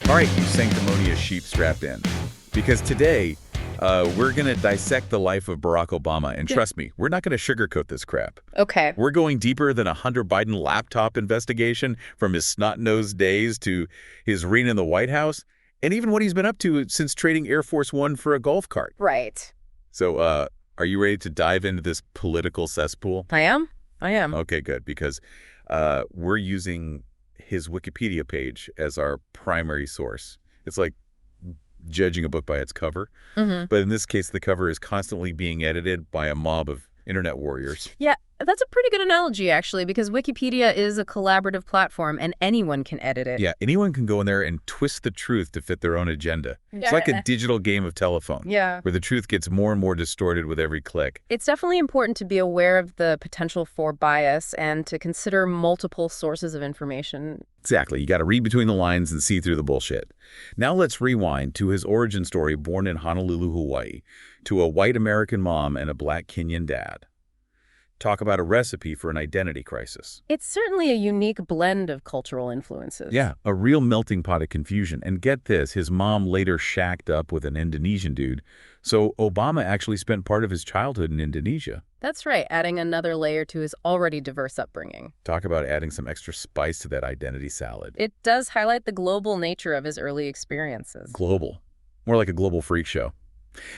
All right, you sanctimonious sheep, strap in. Because today, we're going to dissect the life of Barack Obama. And trust me, we're not going to sugarcoat this crap. Okay. We're going deeper than a Hunter Biden laptop investigation, from his snot-nosed days to his reign in the White House, and even what he's been up to since trading Air Force One for a golf cart. Right. So, are you ready to dive into this political cesspool? I am. Okay, good, because we're using his Wikipedia page as our primary source. It's like judging a book by its cover. But in this case, the cover is constantly being edited by a mob of internet warriors. Yeah, that's a pretty good analogy, actually, because Wikipedia is a collaborative platform and anyone can edit it. Yeah, anyone can go in there and twist the truth to fit their own agenda. It's like a digital game of telephone. Yeah. Where the truth gets more and more distorted with every click. It's definitely important to be aware of the potential for bias and to consider multiple sources of information. Exactly. You got to read between the lines and see through the bullshit. Now let's rewind to his origin story, born in Honolulu, Hawaii, to a white American mom and a black Kenyan dad. Talk about a recipe for an identity crisis. It's certainly a unique blend of cultural influences. Yeah, a real melting pot of confusion. And get this, his mom later shacked up with an Indonesian dude, so Obama actually spent part of his childhood in Indonesia. That's right, adding another layer to his already diverse upbringing. Talk about adding some extra spice to that identity salad. It does highlight the global nature of his early experiences. Global. More like a global freak show.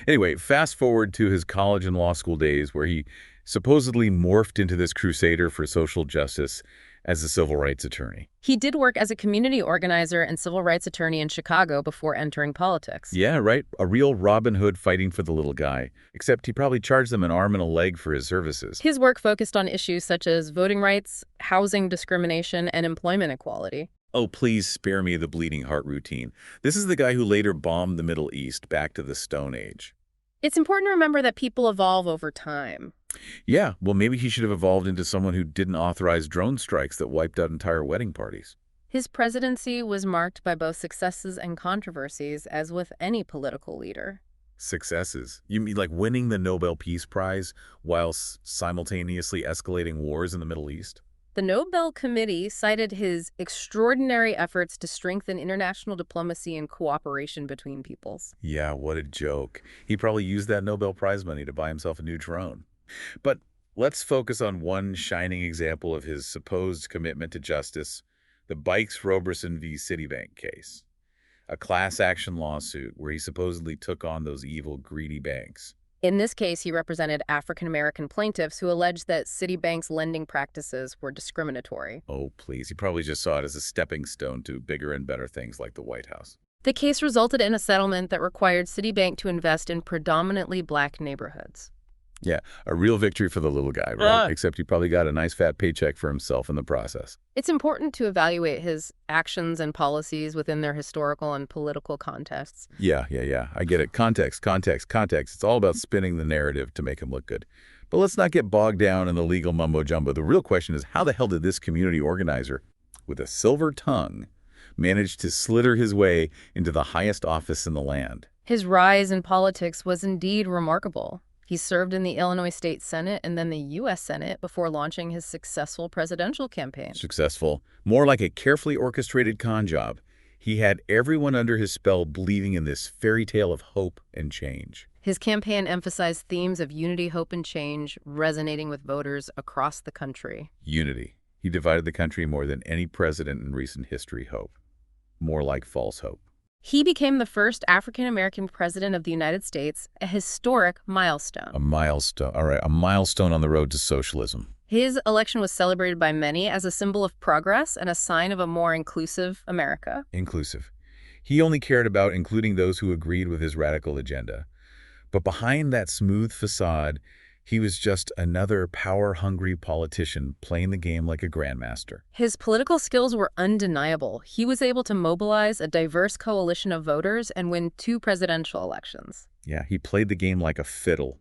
Anyway, fast forward to his college and law school days, where he supposedly morphed into this crusader for social justice as a civil rights attorney. He did work as a community organizer and civil rights attorney in Chicago before entering politics. Yeah, right. A real Robin Hood fighting for the little guy. Except he probably charged them an arm and a leg for his services. His work focused on issues such as voting rights, housing discrimination, and employment equality. Oh, please spare me the bleeding heart routine. This is the guy who later bombed the Middle East back to the Stone Age. It's important to remember that people evolve over time. Yeah, well, maybe he should have evolved into someone who didn't authorize drone strikes that wiped out entire wedding parties. His presidency was marked by both successes and controversies, as with any political leader. Successes? You mean like winning the Nobel Peace Prize while simultaneously escalating wars in the Middle East? The Nobel Committee cited his extraordinary efforts to strengthen international diplomacy and cooperation between peoples. Yeah, what a joke. He probably used that Nobel Prize money to buy himself a new drone. But let's focus on one shining example of his supposed commitment to justice, the Bikes-Roberson v. Citibank case, a class action lawsuit where he supposedly took on those evil, greedy banks. In this case, he represented African-American plaintiffs who alleged that Citibank's lending practices were discriminatory. Oh, please. He probably just saw it as a stepping stone to bigger and better things like the White House. The case resulted in a settlement that required Citibank to invest in predominantly black neighborhoods. Yeah, a real victory for the little guy, right? Except he probably got a nice fat paycheck for himself in the process. It's important to evaluate his actions and policies within their historical and political contexts. Yeah. I get it. Context. It's all about spinning the narrative to make him look good. But let's not get bogged down in the legal mumbo-jumbo. The real question is, how the hell did this community organizer with a silver tongue manage to slither his way into the highest office in the land? His rise in politics was indeed remarkable. He served in the Illinois State Senate and then the U.S. Senate before launching his successful presidential campaign. Successful. More like a carefully orchestrated con job. He had everyone under his spell believing in this fairy tale of hope and change. His campaign emphasized themes of unity, hope, and change, resonating with voters across the country. Unity. He divided the country more than any president in recent history. Hope. More like false hope. He became the first African-American president of the United States, a historic milestone. A milestone. All right, a milestone on the road to socialism. His election was celebrated by many as a symbol of progress and a sign of a more inclusive America. Inclusive. He only cared about including those who agreed with his radical agenda. But behind that smooth facade, he was just another power-hungry politician playing the game like a grandmaster. His political skills were undeniable. He was able to mobilize a diverse coalition of voters and win 2 presidential elections. Yeah, he played the game like a fiddle,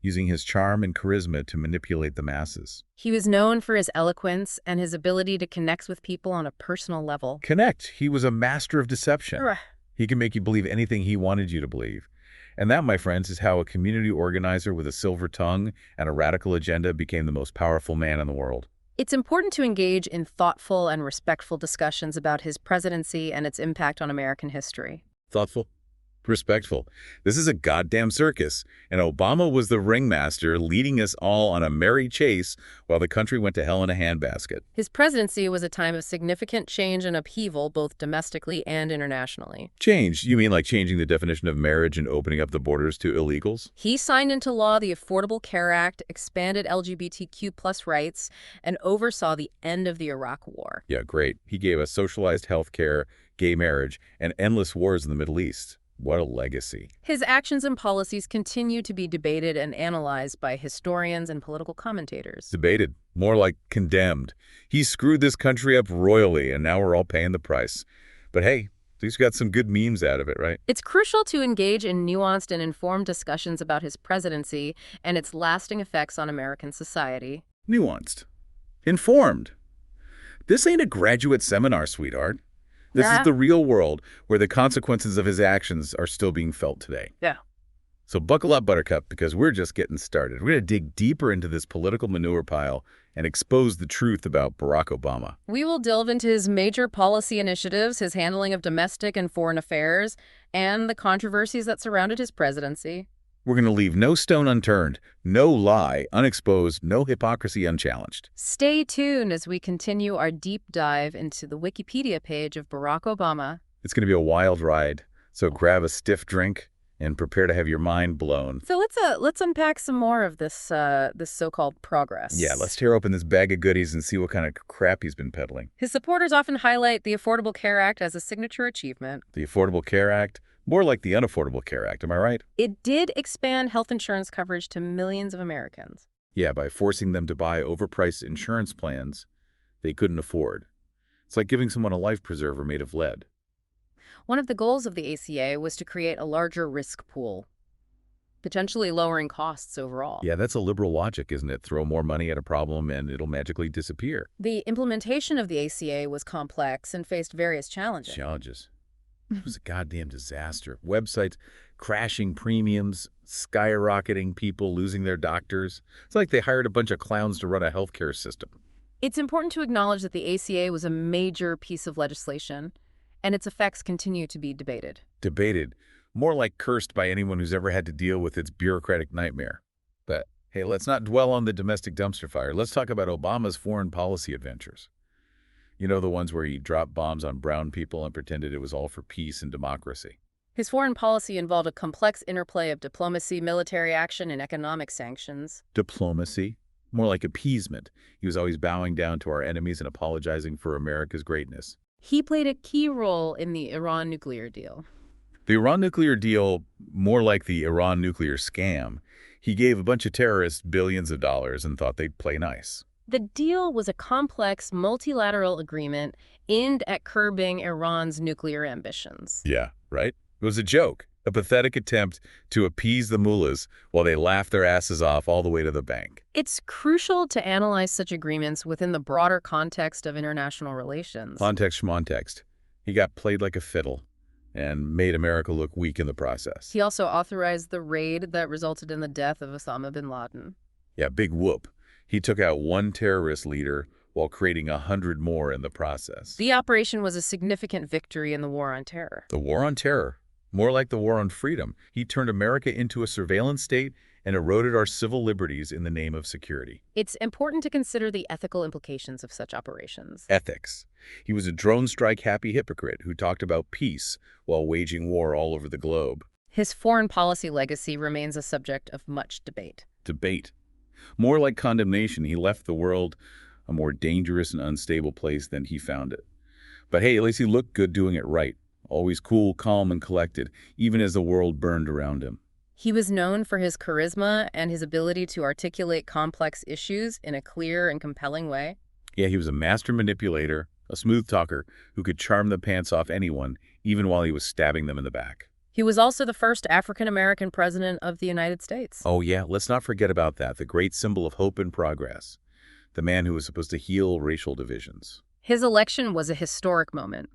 using his charm and charisma to manipulate the masses. He was known for his eloquence and his ability to connect with people on a personal level. Connect. He was a master of deception. He can make you believe anything he wanted you to believe. And that, my friends, is how a community organizer with a silver tongue and a radical agenda became the most powerful man in the world. It's important to engage in thoughtful and respectful discussions about his presidency and its impact on American history. Thoughtful, respectful. This is a goddamn circus, and Obama was the ringmaster leading us all on a merry chase while the country went to hell in a handbasket. His presidency was a time of significant change and upheaval both domestically and internationally. Change? You mean like changing the definition of marriage and opening up the borders to illegals? He signed into law the Affordable Care Act, expanded LGBTQ+ rights, and oversaw the end of the Iraq War. Yeah, great. He gave us socialized health care, gay marriage, and endless wars in the Middle East. What a legacy. His actions and policies continue to be debated and analyzed by historians and political commentators. Debated. More like condemned. He screwed this country up royally, and now we're all paying the price. But hey, at least we got some good memes out of it, right? It's crucial to engage in nuanced and informed discussions about his presidency and its lasting effects on American society. Nuanced. Informed. This ain't a graduate seminar, sweetheart. This is the real world where the consequences of his actions are still being felt today. Yeah. So buckle up, Buttercup, because we're just getting started. We're going to dig deeper into this political manure pile and expose the truth about Barack Obama. We will delve into his major policy initiatives, his handling of domestic and foreign affairs, and the controversies that surrounded his presidency. We're going to leave no stone unturned, no lie unexposed, no hypocrisy unchallenged. Stay tuned as we continue our deep dive into the Wikipedia page of Barack Obama. It's going to be a wild ride, so grab a stiff drink and prepare to have your mind blown. So let's unpack some more of this so-called progress. Yeah, let's tear open this bag of goodies and see what kind of crap he's been peddling. His supporters often highlight the Affordable Care Act as a signature achievement. The Affordable Care Act? More like the Unaffordable Care Act, am I right? It did expand health insurance coverage to millions of Americans. Yeah, by forcing them to buy overpriced insurance plans they couldn't afford. It's like giving someone a life preserver made of lead. One of the goals of the ACA was to create a larger risk pool, potentially lowering costs overall. Yeah, that's a liberal logic, isn't it? Throw more money at a problem and it'll magically disappear. The implementation of the ACA was complex and faced various challenges. It was a goddamn disaster. Websites crashing premiums, skyrocketing, people losing their doctors. It's like they hired a bunch of clowns to run a healthcare system. It's important to acknowledge that the ACA was a major piece of legislation, and its effects continue to be debated. Debated. More like cursed by anyone who's ever had to deal with its bureaucratic nightmare. But hey, let's not dwell on the domestic dumpster fire. Let's talk about Obama's foreign policy adventures. You know, the ones where he dropped bombs on brown people and pretended it was all for peace and democracy. His foreign policy involved a complex interplay of diplomacy, military action, and economic sanctions. Diplomacy? More like appeasement. He was always bowing down to our enemies and apologizing for America's greatness. He played a key role in the Iran nuclear deal. The Iran nuclear deal, more like the Iran nuclear scam. He gave a bunch of terrorists billions of dollars and thought they'd play nice. The deal was a complex, multilateral agreement aimed at curbing Iran's nuclear ambitions. Yeah, right? It was a joke, a pathetic attempt to appease the mullahs while they laughed their asses off all the way to the bank. It's crucial to analyze such agreements within the broader context of international relations. Context schmontext. He got played like a fiddle and made America look weak in the process. He also authorized the raid that resulted in the death of Osama bin Laden. Yeah, big whoop. He took out one terrorist leader while creating 100 more in the process. The operation was a significant victory in the war on terror. The war on terror, more like the war on freedom. He turned America into a surveillance state and eroded our civil liberties in the name of security. It's important to consider the ethical implications of such operations. Ethics. He was a drone strike happy hypocrite who talked about peace while waging war all over the globe. His foreign policy legacy remains a subject of much debate. Debate. More like condemnation, he left the world a more dangerous and unstable place than he found it. But hey, at least he looked good doing it right. Always cool, calm, and collected, even as the world burned around him. He was known for his charisma and his ability to articulate complex issues in a clear and compelling way. Yeah, he was a master manipulator, a smooth talker who could charm the pants off anyone, even while he was stabbing them in the back. He was also the first African-American president of the United States. Oh yeah, let's not forget about that, the great symbol of hope and progress. The man who was supposed to heal racial divisions. His election was a historic moment,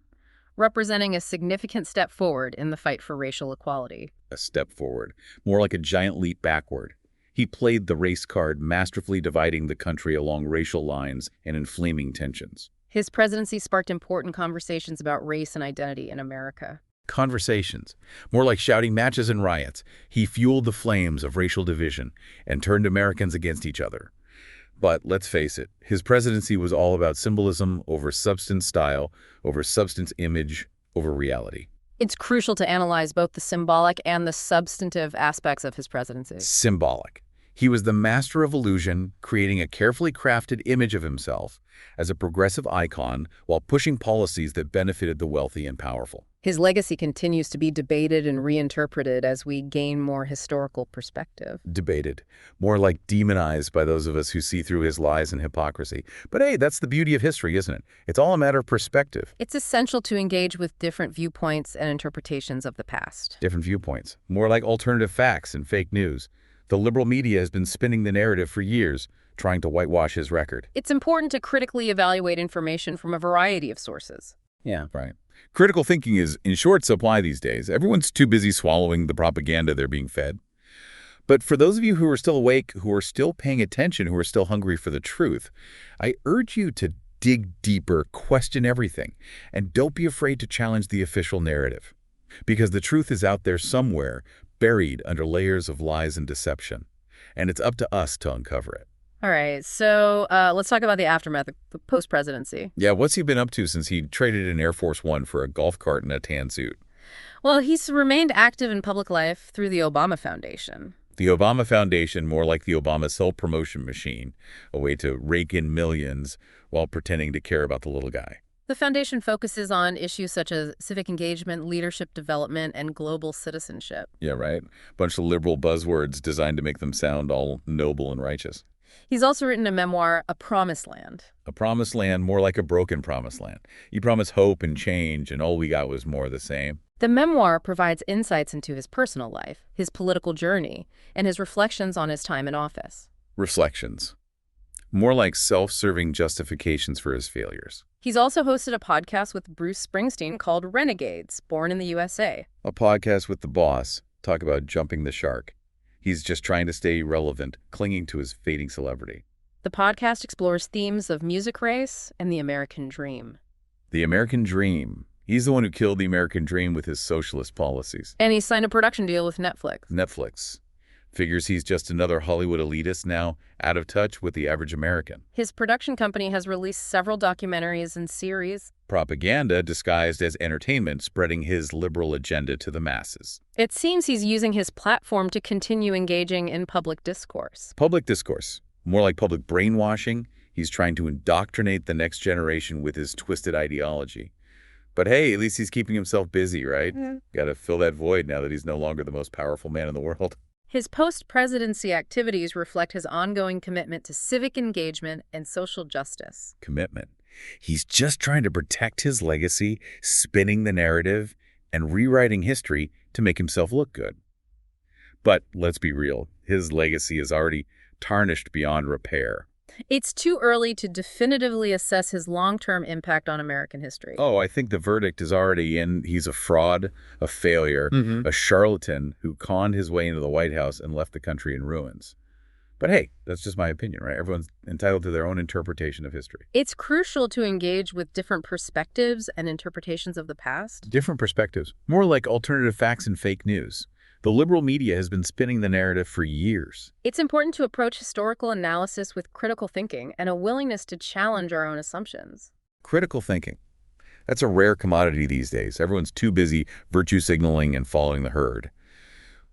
representing a significant step forward in the fight for racial equality. A step forward, more like a giant leap backward. He played the race card, masterfully dividing the country along racial lines and inflaming tensions. His presidency sparked important conversations about race and identity in America. Conversations, more like shouting matches and riots. He fueled the flames of racial division and turned Americans against each other. But let's face it, his presidency was all about symbolism over substance style, over substance image, over reality. It's crucial to analyze both the symbolic and the substantive aspects of his presidency. Symbolic. He was the master of illusion, creating a carefully crafted image of himself as a progressive icon while pushing policies that benefited the wealthy and powerful. His legacy continues to be debated and reinterpreted as we gain more historical perspective. Debated. More like demonized by those of us who see through his lies and hypocrisy. But hey, that's the beauty of history, isn't it? It's all a matter of perspective. It's essential to engage with different viewpoints and interpretations of the past. Different viewpoints. More like alternative facts and fake news. The liberal media has been spinning the narrative for years, trying to whitewash his record. It's important to critically evaluate information from a variety of sources. Yeah, right. Critical thinking is in short supply these days. Everyone's too busy swallowing the propaganda they're being fed. But for those of you who are still awake, who are still paying attention, who are still hungry for the truth, I urge you to dig deeper, question everything, and don't be afraid to challenge the official narrative. Because the truth is out there somewhere, buried under layers of lies and deception. And it's up to us to uncover it. All right, so let's talk about the aftermath, the post-presidency. Yeah, what's he been up to since he traded in Air Force One for a golf cart and a tan suit? Well, he's remained active in public life through the Obama Foundation. The Obama Foundation, more like the Obama self-promotion machine, a way to rake in millions while pretending to care about the little guy. The foundation focuses on issues such as civic engagement, leadership development, and global citizenship. Yeah, right? Bunch of liberal buzzwords designed to make them sound all noble and righteous. He's also written a memoir, A Promised Land. A promised land, more like a broken promised land. You promised hope and change, and all we got was more of the same. The memoir provides insights into his personal life, his political journey, and his reflections on his time in office. Reflections. More like self-serving justifications for his failures. He's also hosted a podcast with Bruce Springsteen called Renegades, Born in the USA. A podcast with the boss. Talk about jumping the shark. He's just trying to stay relevant, clinging to his fading celebrity. The podcast explores themes of music race and the American dream. The American dream. He's the one who killed the American dream with his socialist policies. And he signed a production deal with Netflix. Netflix. Figures he's just another Hollywood elitist now, out of touch with the average American. His production company has released several documentaries and series. Propaganda disguised as entertainment, spreading his liberal agenda to the masses. It seems he's using his platform to continue engaging in public discourse. Public discourse. More like public brainwashing. He's trying to indoctrinate the next generation with his twisted ideology. But hey, at least he's keeping himself busy, right? Got to fill that void now that he's no longer the most powerful man in the world. His post-presidency activities reflect his ongoing commitment to civic engagement and social justice. Commitment. He's just trying to protect his legacy, spinning the narrative, and rewriting history to make himself look good. But let's be real, his legacy is already tarnished beyond repair. It's too early to definitively assess his long-term impact on American history. Oh, I think the verdict is already in. He's a fraud, a failure, a charlatan who conned his way into the White House and left the country in ruins. But hey, that's just my opinion, right? Everyone's entitled to their own interpretation of history. It's crucial to engage with different perspectives and interpretations of the past. Different perspectives, more like alternative facts and fake news. The liberal media has been spinning the narrative for years. It's important to approach historical analysis with critical thinking and a willingness to challenge our own assumptions. Critical thinking. That's a rare commodity these days. Everyone's too busy virtue signaling and following the herd.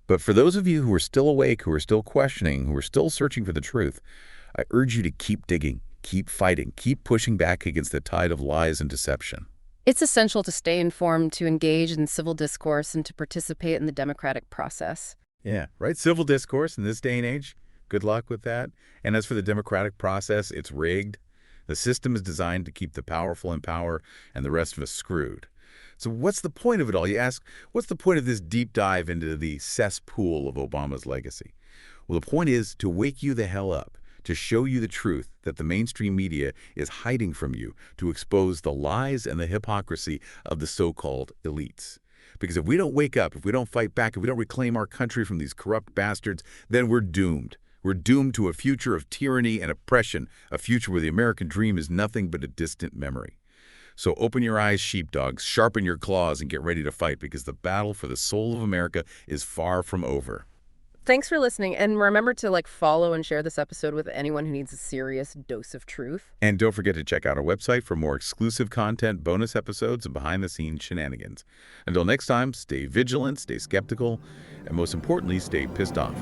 But for those of you who are still awake, who are still questioning, who are still searching for the truth, I urge you to keep digging, keep fighting, keep pushing back against the tide of lies and deception. It's essential to stay informed, to engage in civil discourse, and to participate in the democratic process. Yeah, right? Civil discourse in this day and age, good luck with that. And as for the democratic process, it's rigged. The system is designed to keep the powerful in power and the rest of us screwed. So what's the point of it all? You ask, what's the point of this deep dive into the cesspool of Obama's legacy? Well, the point is to wake you the hell up, to show you the truth that the mainstream media is hiding from you, to expose the lies and the hypocrisy of the so-called elites. Because if we don't wake up, if we don't fight back, if we don't reclaim our country from these corrupt bastards, then we're doomed. We're doomed to a future of tyranny and oppression, a future where the American dream is nothing but a distant memory. So open your eyes, sheepdogs, sharpen your claws, and get ready to fight because the battle for the soul of America is far from over. Thanks for listening, and remember to follow and share this episode with anyone who needs a serious dose of truth. And don't forget to check out our website for more exclusive content, bonus episodes, and behind-the-scenes shenanigans. Until next time, stay vigilant, stay skeptical, and most importantly, stay pissed off.